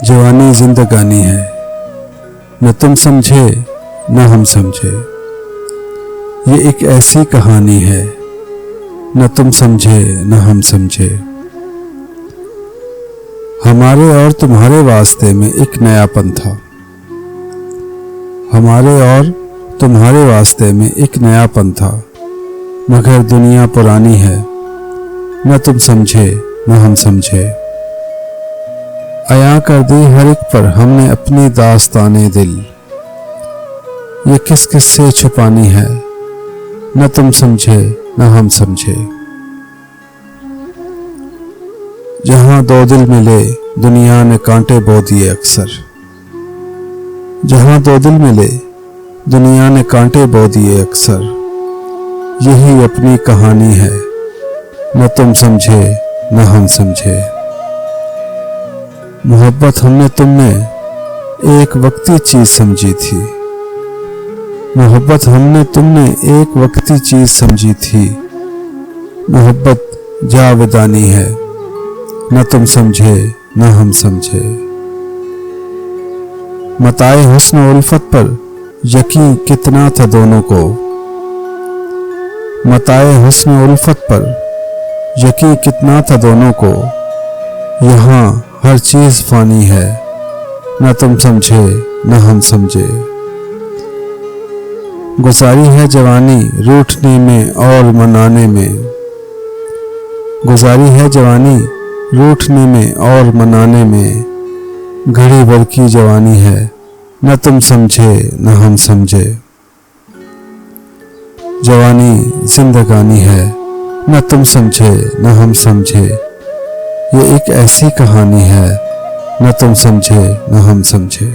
जवानी जिंदगानी है, न तुम समझे न हम समझे। ये एक ऐसी कहानी है, न तुम समझे न हम समझे। हमारे और तुम्हारे वास्ते में एक नयापन था। हमारे और तुम्हारे वास्ते में एक नयापन था, मगर दुनिया पुरानी है, न तुम समझे न हम समझे। अया कर दी हर एक पर हमने अपनी दास्ताने दिल। ये किस किस से छुपानी है, न तुम समझे न हम समझे। जहां दो दिल मिले दुनिया ने कांटे बो दिए अक्सर। जहां दो दिल मिले दुनिया ने कांटे बो दिए अक्सर। यही अपनी कहानी है, न तुम समझे न हम समझे। मोहब्बत हमने तुमने एक वक्ती चीज समझी थी। मोहब्बत हमने तुमने एक वक्ती चीज समझी थी। मोहब्बत जावेदानी है, न तुम समझे न हम समझे। मताए हुस्न उल्फत पर यकीन कितना था दोनों को। मताए हुस्न उल्फत पर यकीन कितना था दोनों को। यहाँ हर चीज फानी है, न तुम समझे न हम समझे। गुजारी है जवानी रूठने में और मनाने में। गुजारी है जवानी रूठने में और मनाने में। घड़ी भर की जवानी है, न तुम समझे न हम समझे। जवानी जिंदगानी है, न तुम समझे न हम समझे। ये एक ऐसी कहानी है, न तुम समझे न हम समझे।